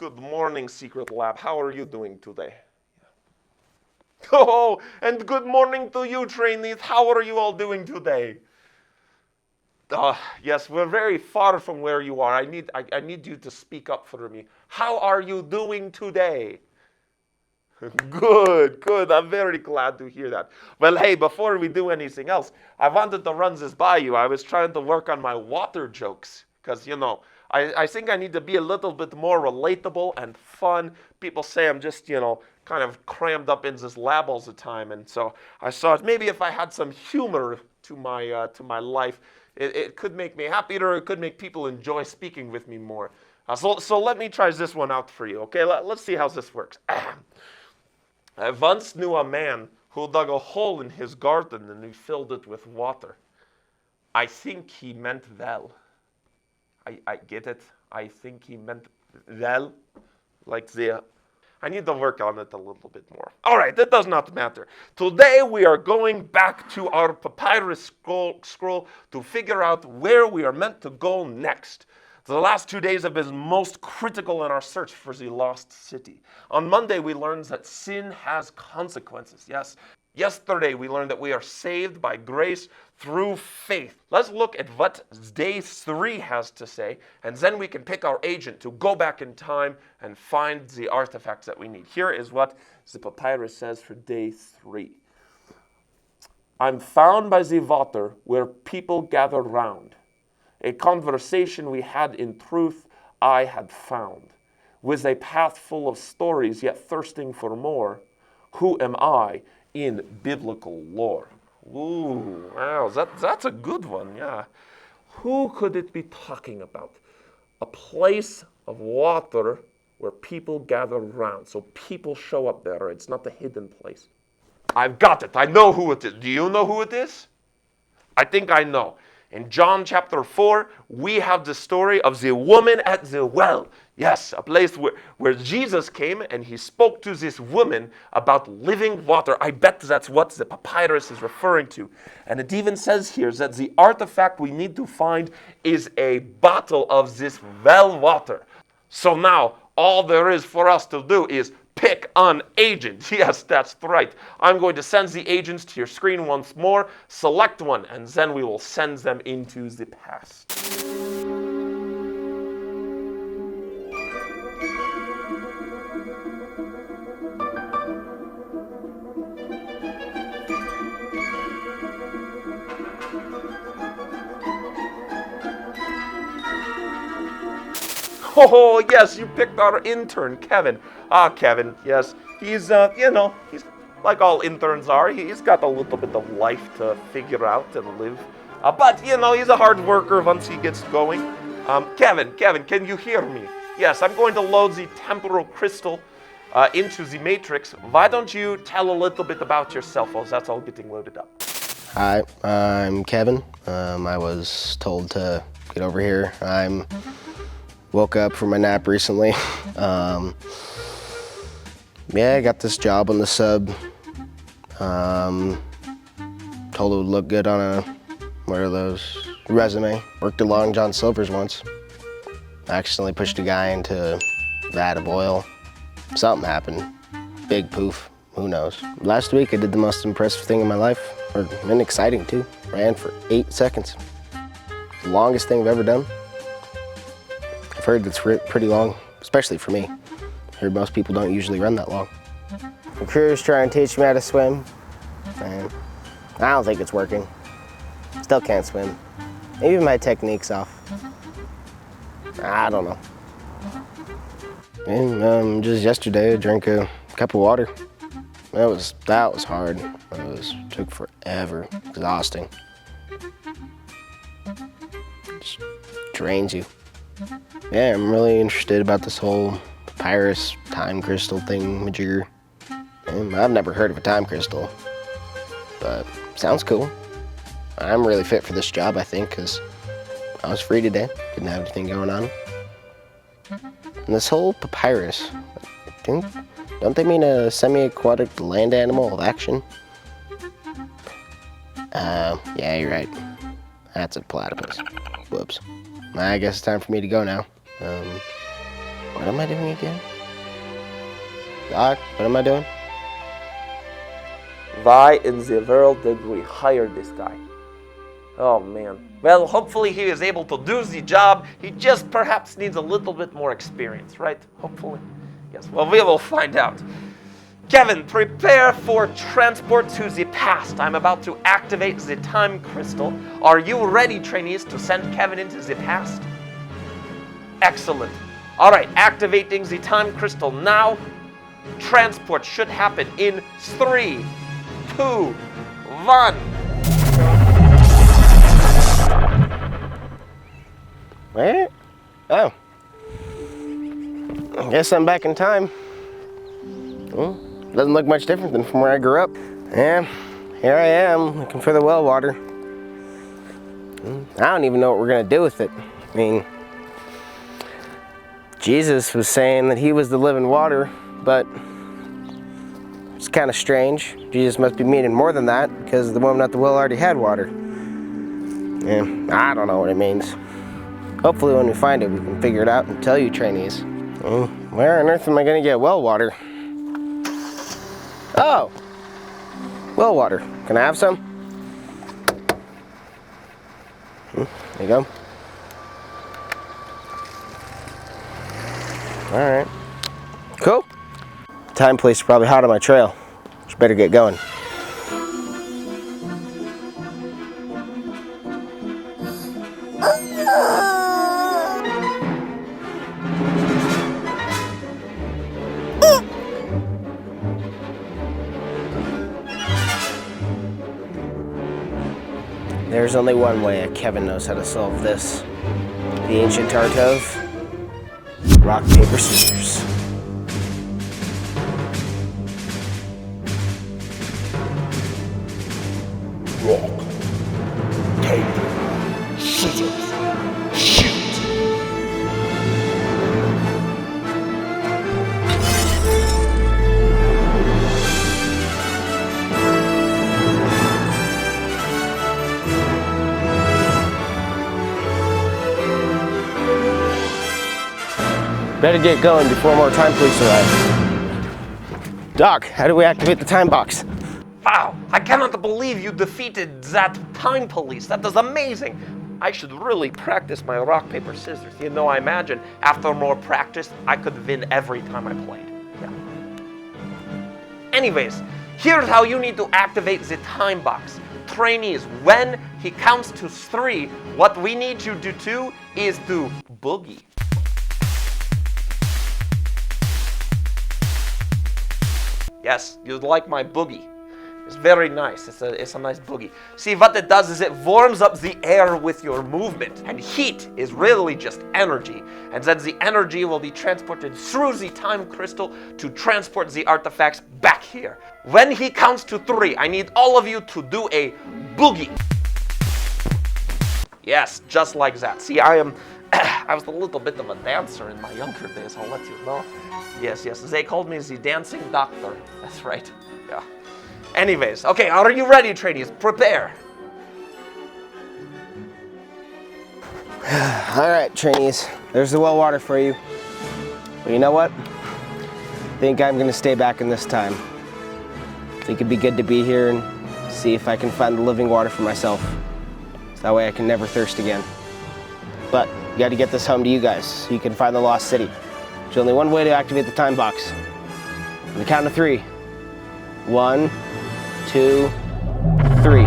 Good morning, Secret Lab. How are you doing today? Oh, and good morning to you, trainees. How are you all doing today? Yes, we're very far from where you are. I need you to speak up for me. How are you doing today? Good, good. I'm very glad to hear that. Well, hey, before we do anything else, I wanted to run this by you. I was trying to work on my water jokes because, I think I need to be a little bit more relatable and fun. People say I'm just, kind of crammed up in this lab all the time. And so I thought maybe if I had some humor to my life, it could make me happier, or it could make people enjoy speaking with me more. So let me try this one out for you, okay? Let's see how this works. I once knew a man who dug a hole in his garden and he filled it with water. I think he meant well. I get it. I think he meant well. I need to work on it a little bit more. All right, that does not matter. Today we are going back to our papyrus scroll to figure out where we are meant to go next. The last 2 days have been most critical in our search for the lost city. On Monday, we learned that sin has consequences. Yes. Yesterday, we learned that we are saved by grace through faith. Let's look at what day 3 has to say, and then we can pick our agent to go back in time and find the artifacts that we need. Here is what the papyrus says for day 3. I'm found by the water where people gather round. A conversation we had in truth I had found. With a path full of stories yet thirsting for more, who am I in biblical lore? Ooh, wow, that's a good one, yeah. Who could it be talking about? A place of water where people gather round. So people show up there, it's not a hidden place. I've got it, I know who it is. Do you know who it is? I think I know. In John chapter 4, we have the story of the woman at the well. Yes, a place where Jesus came and he spoke to this woman about living water. I bet that's what the papyrus is referring to. And it even says here that the artifact we need to find is a bottle of this well water. So now, all there is for us to do is pick an agent. Yes, that's right. I'm going to send the agents to your screen once more. Select one, and then we will send them into the past. Oh, yes, you picked our intern, Kevin. Kevin, yes. He's like all interns are. He's got a little bit of life to figure out and live. But, he's a hard worker once he gets going. Kevin, can you hear me? Yes, I'm going to load the temporal crystal into the matrix. Why don't you tell a little bit about yourself as that's all getting loaded up? Hi, I'm Kevin. I was told to get over here. Woke up from my nap recently. I got this job on the sub. Told it would look good on a, resume. Worked at Long John Silver's once. Accidentally pushed a guy into a vat of oil. Something happened. Big poof, who knows. Last week I did the most impressive thing in my life, and exciting too. Ran for 8 seconds. The longest thing I've ever done. I've heard that's pretty long, especially for me. I heard most people don't usually run that long. The crew's trying to teach me how to swim, and I don't think it's working. Still can't swim. Maybe my technique's off. I don't know. And just yesterday I drank a cup of water. That was hard. Took forever, exhausting. Just drains you. Yeah, I'm really interested about this whole papyrus time crystal thing, majigger. I've never heard of a time crystal, but sounds cool. I'm really fit for this job, I think, because I was free today, didn't have anything going on. And this whole papyrus, don't they mean a semi-aquatic land animal of action? Yeah, you're right. That's a platypus. Whoops. I guess it's time for me to go now. What am I doing again? Doc, what am I doing? Why in the world did we hire this guy? Oh man. Well, hopefully he is able to do the job. He just perhaps needs a little bit more experience, right? Hopefully. Yes, well, we will find out. Kevin, prepare for transport to the past. I'm about to activate the time crystal. Are you ready, trainees, to send Kevin into the past? Excellent. All right, activating the time crystal now. Transport should happen in 3, 2, 1. Where? Oh. I guess I'm back in time. Well, doesn't look much different than from where I grew up. Yeah, here I am, looking for the well water. I don't even know what we're gonna do with it. I mean, Jesus was saying that he was the living water, but it's kind of strange. Jesus must be meaning more than that, because the woman at the well already had water. Yeah, I don't know what it means. Hopefully when we find it, we can figure it out and tell you trainees. Where on earth am I gonna get well water? Oh, well water. Can I have some? There you go. All right, cool. Time police are probably hot on my trail. Just better get going. There's only one way Kevin knows how to solve this. The ancient art of rock, paper, scissors. Rock, paper, scissors, shoot! Better get going before more time police arrive. Doc, how do we activate the time box? Wow, I cannot believe you defeated that time police. That is amazing. I should really practice my rock, paper, scissors. You know, I imagine after more practice, I could win every time I played. Yeah. Anyways, here's how you need to activate the time box. Trainees, when he counts to 3, what we need you to do is to boogie. Yes, you like my boogie. It's very nice. It's a nice boogie. See, what it does is it warms up the air with your movement. And heat is really just energy. And then the energy will be transported through the time crystal to transport the artifacts back here. When he counts to 3, I need all of you to do a boogie. Yes, just like that. See, I was a little bit of a dancer in my younger days, I'll let you know. Yes, they called me the dancing doctor. That's right, yeah. Anyways, okay, are you ready, trainees? Prepare. All right, trainees, there's the well water for you. But you know what? I think I'm gonna stay back in this time. I think it'd be good to be here and see if I can find the living water for myself. So that way I can never thirst again. But you gotta get this home to you guys so you can find the lost city. There's only one way to activate the time box. On the count of 3. 1, 2, 3.